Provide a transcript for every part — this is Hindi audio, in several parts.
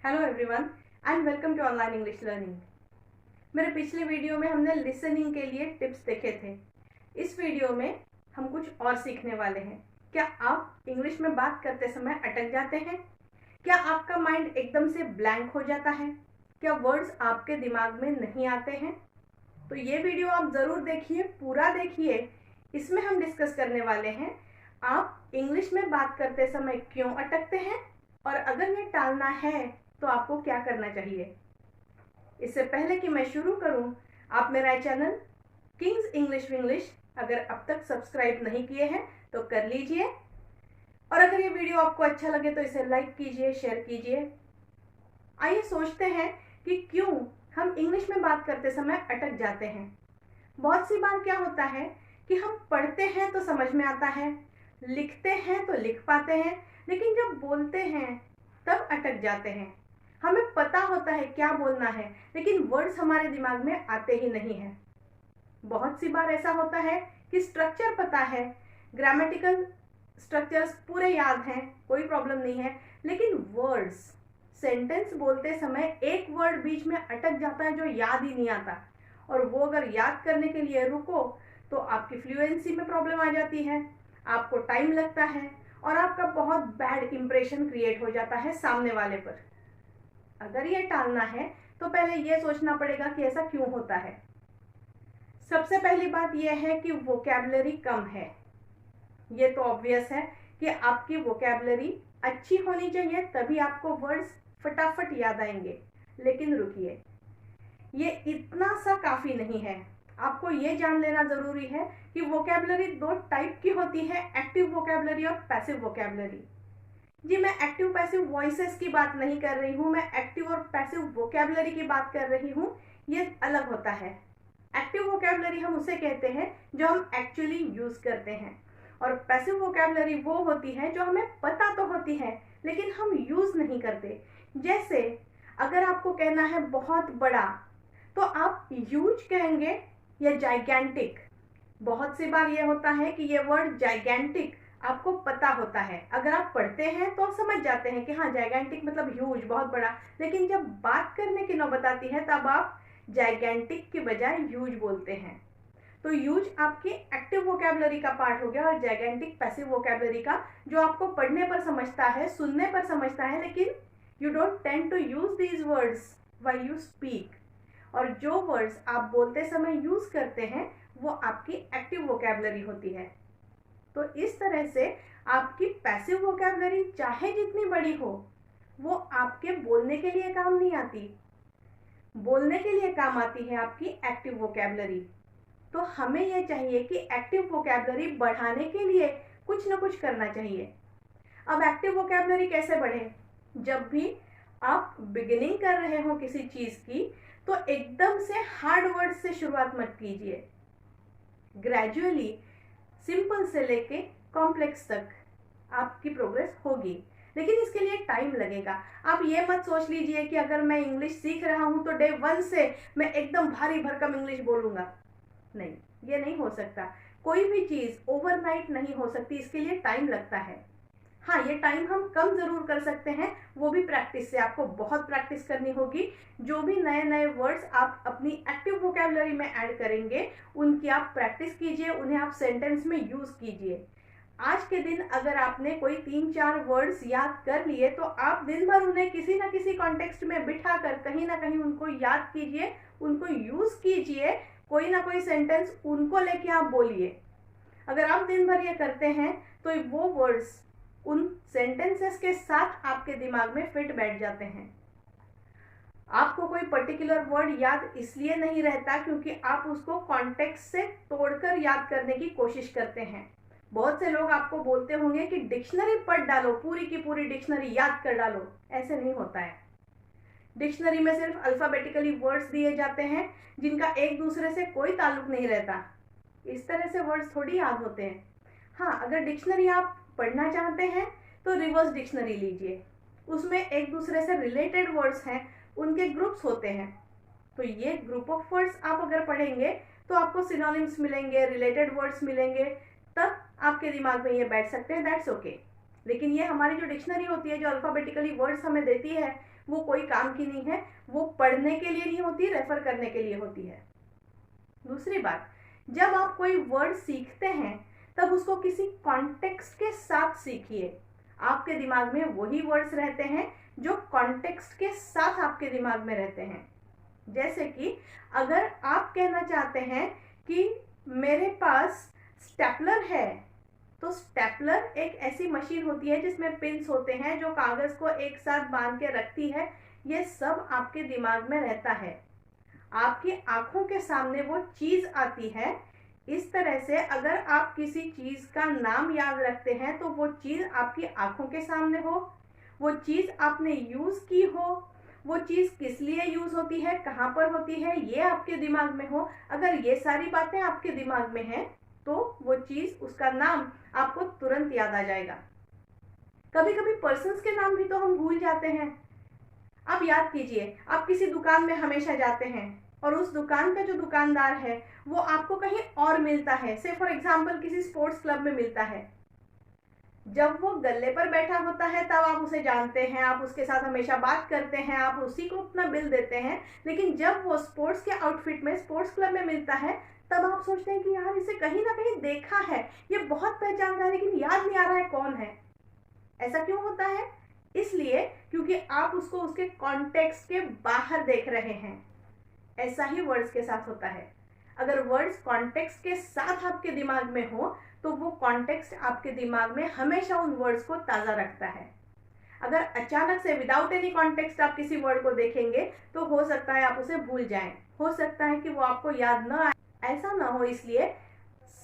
Hello everyone and welcome to online English learning. मेरे पिछले वीडियो में हमने लिसनिंग के लिए टिप्स देखे थे। इस वीडियो में हम कुछ और सीखने वाले हैं। क्या आप इंग्लिश में बात करते समय अटक जाते हैं? क्या आपका माइंड एकदम से ब्लैंक हो जाता है? क्या वर्ड्स आपके दिमाग में नहीं आते हैं? तो ये वीडियो आप ज़रूर देखिए, पूरा देखिए। इसमें हम डिस्कस करने वाले हैं आप इंग्लिश में बात करते समय क्यों अटकते हैं, और अगर ये टालना है तो आपको क्या करना चाहिए। इससे पहले कि मैं शुरू करूं, आप मेरा चैनल किंग्स इंग्लिश विंग्लिश अगर अब तक सब्सक्राइब नहीं किए हैं तो कर लीजिए, और अगर ये वीडियो आपको अच्छा लगे तो इसे लाइक कीजिए, शेयर कीजिए। आइए सोचते हैं कि क्यों हम इंग्लिश में बात करते समय अटक जाते हैं। बहुत सी बार क्या होता है कि हम पढ़ते हैं तो समझ में आता है, लिखते हैं तो लिख पाते हैं, लेकिन जब बोलते हैं तब अटक जाते हैं। हमें पता होता है क्या बोलना है, लेकिन वर्ड्स हमारे दिमाग में आते ही नहीं हैं। बहुत सी बार ऐसा होता है कि स्ट्रक्चर पता है, ग्रामेटिकल स्ट्रक्चर्स पूरे याद हैं, कोई प्रॉब्लम नहीं है, लेकिन वर्ड्स, सेंटेंस बोलते समय एक वर्ड बीच में अटक जाता है जो याद ही नहीं आता, और वो अगर याद करने के लिए रुको तो आपकी फ्लुएंसी में प्रॉब्लम आ जाती है, आपको टाइम लगता है और आपका बहुत बैड इंप्रेशन क्रिएट हो जाता है सामने वाले पर। अगर ये टालना है तो पहले ये सोचना पड़ेगा कि ऐसा क्यों होता है। सबसे पहली बात यह है कि वोकैबुलरी कम है। ये तो ऑब्वियस है कि आपकी वोकैबुलरी अच्छी होनी चाहिए, तभी आपको वर्ड्स फटाफट याद आएंगे। लेकिन रुकिए, ये इतना सा काफ़ी नहीं है। आपको ये जान लेना ज़रूरी है कि वोकैबुलरी दो टाइप की होती है, एक्टिव वोकैबुलरी और पैसिव वोकैबुलरी। जी, मैं एक्टिव पैसिव वॉइसेस की बात नहीं कर रही हूँ, मैं एक्टिव और पैसिव वोकैबुलरी की बात कर रही हूँ। ये अलग होता है। एक्टिव वोकैबुलरी हम उसे कहते हैं जो हम एक्चुअली यूज़ करते हैं, और पैसिव वोकैबुलरी वो होती है जो हमें पता तो होती है लेकिन हम यूज़ नहीं करते। जैसे अगर आपको कहना है बहुत बड़ा तो आप ह्यूज कहेंगे या जाइगेंटिक। बहुत सी बार ये होता है कि ये वर्ड जाइगेंटिक आपको पता होता है, अगर आप पढ़ते हैं तो आप समझ जाते हैं कि हाँ जाइगेंटिक मतलब ह्यूज, बहुत बड़ा, लेकिन जब बात करने की नौबत आती है तब आप जाइगेंटिक की बजाय ह्यूज बोलते हैं। तो ह्यूज आपकी एक्टिव वोकैबुलरी का पार्ट हो गया, और जाइगेंटिक पैसिव वोकैबुलरी का, जो आपको पढ़ने पर समझता है, सुनने पर समझता है, लेकिन you don't tend to use these words while you speak. और जो वर्ड्स आप बोलते समय यूज करते हैं वो आपकी एक्टिव वोकैबुलरी होती है। तो इस तरह से आपकी पैसिव वोकैबुलरी चाहे जितनी बड़ी हो, वो आपके बोलने के लिए काम नहीं आती। बोलने के लिए काम आती है आपकी एक्टिव वोकैबुलरी। तो हमें यह चाहिए कि एक्टिव वोकैबुलरी बढ़ाने के लिए कुछ ना कुछ करना चाहिए। अब एक्टिव वोकैबुलरी कैसे बढ़े? जब भी आप बिगिनिंग कर रहे हो किसी चीज़ की, तो एकदम से हार्ड वर्ड से शुरुआत मत कीजिए। ग्रेजुअली सिंपल से लेके कॉम्प्लेक्स तक आपकी प्रोग्रेस होगी, लेकिन इसके लिए टाइम लगेगा। आप ये मत सोच लीजिए कि अगर मैं इंग्लिश सीख रहा हूँ तो डे 1 से मैं एकदम भारी भरकम इंग्लिश बोलूँगा। नहीं, ये नहीं हो सकता। कोई भी चीज़ ओवरनाइट नहीं हो सकती, इसके लिए टाइम लगता है। हाँ, ये टाइम हम कम ज़रूर कर सकते हैं, वो भी प्रैक्टिस से। आपको बहुत प्रैक्टिस करनी होगी। जो भी नए नए वर्ड्स आप अपनी एक्टिव वोकैबुलरी में ऐड करेंगे, उनकी आप प्रैक्टिस कीजिए, उन्हें आप सेंटेंस में यूज़ कीजिए। आज के दिन अगर आपने कोई 3-4 वर्ड्स याद कर लिए तो आप दिन भर उन्हें किसी न किसी कॉन्टेक्स्ट में बिठा कर कहीं ना कहीं उनको याद कीजिए, उनको यूज़ कीजिए। कोई ना कोई सेंटेंस उनको लेके आप बोलिए। अगर आप दिन भर ये करते हैं तो वो वर्ड्स उन सेंटेंसेस के साथ आपके दिमाग में फिट बैठ जाते हैं। आपको कोई पर्टिकुलर वर्ड याद इसलिए नहीं रहता क्योंकि आप उसको कॉन्टेक्स्ट से तोड़कर याद करने की कोशिश करते हैं। बहुत से लोग आपको बोलते होंगे कि डिक्शनरी पढ़ डालो, पूरी की पूरी डिक्शनरी याद कर डालो। ऐसे नहीं होता है। डिक्शनरी में सिर्फ अल्फ़ाबेटिकली वर्ड्स दिए जाते हैं जिनका एक दूसरे से कोई ताल्लुक नहीं रहता। इस तरह से वर्ड्स थोड़ी याद होते हैं। हाँ, अगर डिक्शनरी आप पढ़ना चाहते हैं तो रिवर्स डिक्शनरी लीजिए, उसमें एक दूसरे से रिलेटेड वर्ड्स हैं, उनके ग्रुप्स होते हैं। तो ये ग्रुप ऑफ वर्ड्स आप अगर पढ़ेंगे तो आपको सिनोनिम्स मिलेंगे, रिलेटेड वर्ड्स मिलेंगे, तब आपके दिमाग में ये बैठ सकते हैं, दैट्स ओके। लेकिन ये हमारी जो डिक्शनरी होती है, जो अल्फ़ाबेटिकली वर्ड्स हमें देती है, वो कोई काम की नहीं है, वो पढ़ने के लिए नहीं होती, रेफर करने के लिए होती है। दूसरी बात, जब आप कोई वर्ड सीखते हैं तब उसको किसी कॉन्टेक्स्ट के साथ सीखिए। आपके दिमाग में वही वर्ड्स रहते हैं जो कॉन्टेक्स्ट के साथ आपके दिमाग में रहते हैं। जैसे कि अगर आप कहना चाहते हैं कि मेरे पास स्टेपलर है, तो स्टेपलर एक ऐसी मशीन होती है जिसमें पिन्स होते हैं जो कागज को एक साथ बांध के रखती है। ये सब आपके दिमाग में रहता है, आपकी आंखों के सामने वो चीज आती है। इस तरह से अगर आप किसी चीज का नाम याद रखते हैं तो वो चीज आपकी आंखों के सामने हो, वो चीज आपने यूज की हो, वो चीज किस लिए यूज होती है, कहाँ पर होती है, ये आपके दिमाग में हो। अगर ये सारी बातें आपके दिमाग में हैं तो वो चीज, उसका नाम आपको तुरंत याद आ जाएगा। कभी कभी पर्सन्स के नाम भी तो हम भूल जाते हैं। आप याद कीजिए, आप किसी दुकान में हमेशा जाते हैं और उस दुकान का जो दुकानदार है वो आपको कहीं और मिलता है, से फॉर एग्जाम्पल किसी स्पोर्ट्स क्लब में मिलता है। जब वो गल्ले पर बैठा होता है तब आप उसे जानते हैं, आप उसके साथ हमेशा बात करते हैं, आप उसी को अपना बिल देते हैं। लेकिन जब वो स्पोर्ट्स के आउटफिट में स्पोर्ट्स क्लब में मिलता है तब आप सोचते हैं कि यार इसे कहीं ना कहीं देखा है, ये बहुत पहचानता है, लेकिन याद नहीं आ रहा है कौन है। ऐसा क्यों होता है? इसलिए क्योंकि आप उसको उसके कॉन्टेक्स्ट के बाहर देख रहे हैं। ऐसा ही वर्ड्स के साथ होता है। अगर वर्ड्स कॉन्टेक्स्ट के साथ आपके दिमाग में हो तो वो कॉन्टेक्स्ट आपके दिमाग में हमेशा उन वर्ड्स को ताज़ा रखता है। अगर अचानक से विदाउट एनी कॉन्टेक्स्ट आप किसी वर्ड को देखेंगे तो हो सकता है आप उसे भूल जाएं, हो सकता है कि वो आपको याद न आए। ऐसा ना हो, इसलिए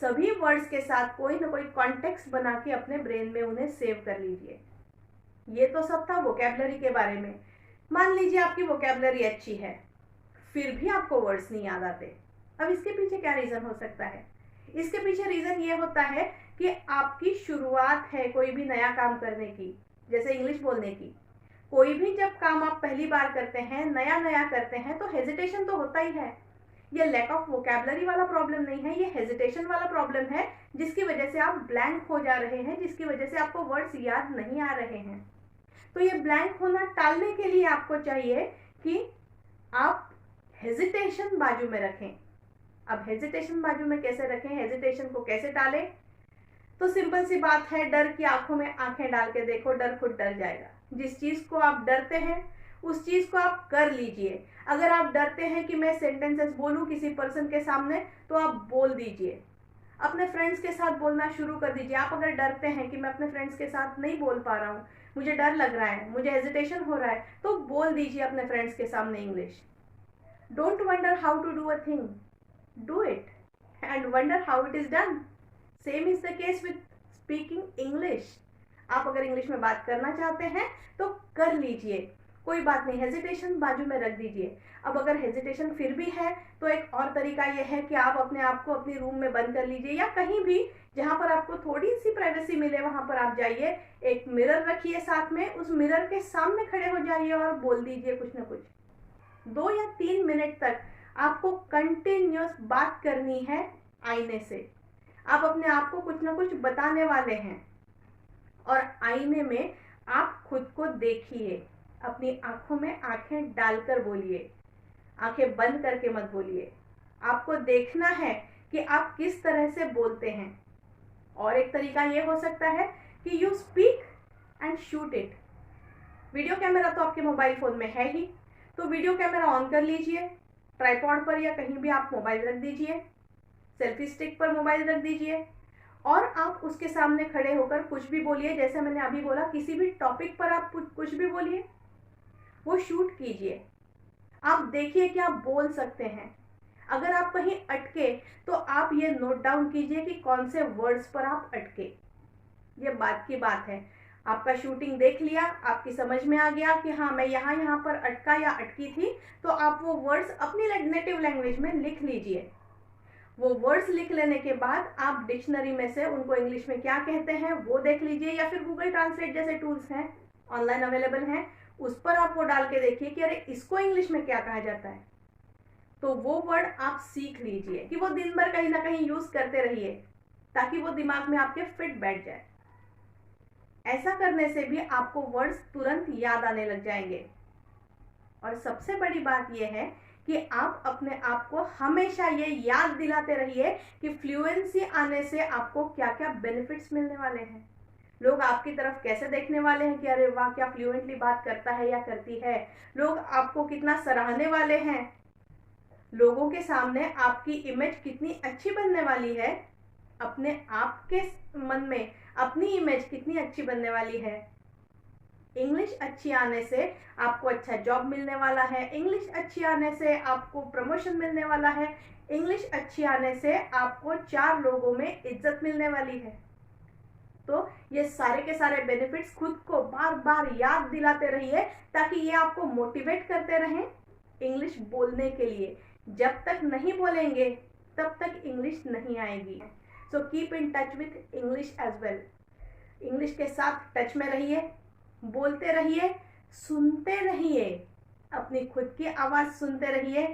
सभी वर्ड्स के साथ कोई ना कोई कॉन्टेक्स्ट बना के अपने ब्रेन में उन्हें सेव कर लीजिए। ये तो सब था वोकैबुलरी के बारे में। मान लीजिए आपकी वोकैबुलरी अच्छी है, फिर भी आपको वर्ड्स नहीं याद आते। अब इसके पीछे क्या रीज़न हो सकता है? इसके पीछे रीज़न ये होता है कि आपकी शुरुआत है कोई भी नया काम करने की, जैसे इंग्लिश बोलने की। कोई भी जब काम आप पहली बार करते हैं, नया नया करते हैं, तो हेजिटेशन तो होता ही है। ये लैक ऑफ वोकैबुलरी वाला प्रॉब्लम नहीं है, ये हेजिटेशन वाला प्रॉब्लम है, जिसकी वजह से आप ब्लैंक हो जा रहे हैं, जिसकी वजह से आपको वर्ड्स याद नहीं आ रहे हैं। तो ये ब्लैंक होना टालने के लिए आपको चाहिए कि आप हेजिटेशन बाजू में रखें। अब हेजिटेशन बाजू में कैसे रखें, हेजिटेशन को कैसे टालें? तो सिंपल सी बात है, डर की आंखों में आंखें डाल के देखो, डर खुद डर जाएगा। जिस चीज़ को आप डरते हैं उस चीज़ को आप कर लीजिए। अगर आप डरते हैं कि मैं सेंटेंसेस बोलूं किसी पर्सन के सामने, तो आप बोल दीजिए। अपने फ्रेंड्स के साथ बोलना शुरू कर दीजिए। आप अगर डरते हैं कि मैं अपने फ्रेंड्स के साथ नहीं बोल पा रहा हूँ, मुझे डर लग रहा है, मुझे हेजिटेशन हो रहा है, तो बोल दीजिए अपने फ्रेंड्स के सामने English. Don't wonder how to do a thing, do it and wonder how it is done. Same is the case with speaking English. आप अगर इंग्लिश में बात करना चाहते हैं तो कर लीजिए, कोई बात नहीं, हेजिटेशन बाजू में रख दीजिए। अब अगर हेजिटेशन फिर भी है तो एक और तरीका यह है कि आप अपने आप को अपनी रूम में बंद कर लीजिए, या कहीं भी जहाँ पर आपको थोड़ी सी प्राइवेसी मिले वहाँ पर आप जाइए। एक मिरर रखिए साथ में, उस मिरर के सामने खड़े हो जाइए और बोल दीजिए कुछ ना कुछ। 2 या 3 मिनट तक आपको कंटिन्यूअस बात करनी है आईने से। आप अपने आप को कुछ ना कुछ बताने वाले हैं और आईने में आप खुद को देखिए। अपनी आंखों में आंखें डालकर बोलिए, आंखें बंद करके मत बोलिए। आपको देखना है कि आप किस तरह से बोलते हैं। और एक तरीका ये हो सकता है कि you speak and shoot it. Video camera तो आपके मोबाइल फ़ोन में है ही, तो वीडियो कैमरा ऑन कर लीजिए, ट्राइपॉड पर या कहीं भी आप मोबाइल रख दीजिए, सेल्फी स्टिक पर मोबाइल रख दीजिए और आप उसके सामने खड़े होकर कुछ भी बोलिए। जैसे मैंने अभी बोला, किसी भी टॉपिक पर आप कुछ भी बोलिए, वो शूट कीजिए। आप देखिए कि आप बोल सकते हैं। अगर आप कहीं अटके तो आप ये नोट डाउन कीजिए कि कौन से वर्ड्स पर आप अटके। ये बात की बात है, आपका शूटिंग देख लिया, आपकी समझ में आ गया कि हाँ मैं यहाँ पर अटका या अटकी थी, तो आप वो वर्ड्स अपनी नेटिव लैंग्वेज में लिख लीजिए। वो वर्ड्स लिख लेने के बाद आप डिक्शनरी में से उनको इंग्लिश में क्या कहते हैं वो देख लीजिए, या फिर गूगल ट्रांसलेट जैसे टूल्स हैं, ऑनलाइन अवेलेबल हैं, उस पर आप वो डाल के देखिए कि अरे इसको इंग्लिश में क्या कहा जाता है। तो वो वर्ड आप सीख लीजिए कि वो दिन भर कहीं ना कहीं यूज करते रहिए, ताकि वो दिमाग में आपके फिट बैठ जाए। ऐसा करने से भी आपको वर्ड्स तुरंत याद आने लग जाएंगे। और सबसे बड़ी बात यह है कि आप अपने आप को हमेशा ये याद दिलाते रहिए कि फ्लुएंसी आने से आपको क्या क्या बेनिफिट्स मिलने वाले हैं। लोग आपकी तरफ कैसे देखने वाले हैं कि अरे वाह, क्या फ्लुएंटली बात करता है या करती है। लोग आपको कितना सराहने वाले हैं। लोगों के सामने आपकी इमेज कितनी अच्छी बनने वाली है। अपने आप के मन में अपनी इमेज कितनी अच्छी बनने वाली है। इंग्लिश अच्छी आने से आपको अच्छा जॉब मिलने वाला है। इंग्लिश अच्छी आने से आपको प्रमोशन मिलने वाला है। इंग्लिश अच्छी आने से आपको 4 लोगों में इज्जत मिलने वाली है। तो ये सारे के सारे बेनिफिट्स खुद को बार बार याद दिलाते रहिए ताकि ये आपको मोटिवेट करते रहें इंग्लिश बोलने के लिए। जब तक नहीं बोलेंगे तब तक इंग्लिश नहीं आएगी। So keep in touch with English as well. English के साथ टच में रहिए, बोलते रहिए, सुनते रहिए, अपनी खुद की आवाज़ सुनते रहिए,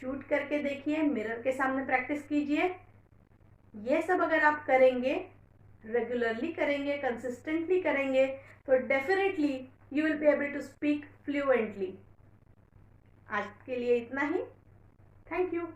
शूट करके देखिए, मिरर के सामने प्रैक्टिस कीजिए। ये सब अगर आप करेंगे, रेगुलरली करेंगे, कंसिस्टेंटली करेंगे, तो definitely you will be able to speak fluently. आज के लिए इतना ही। Thank you.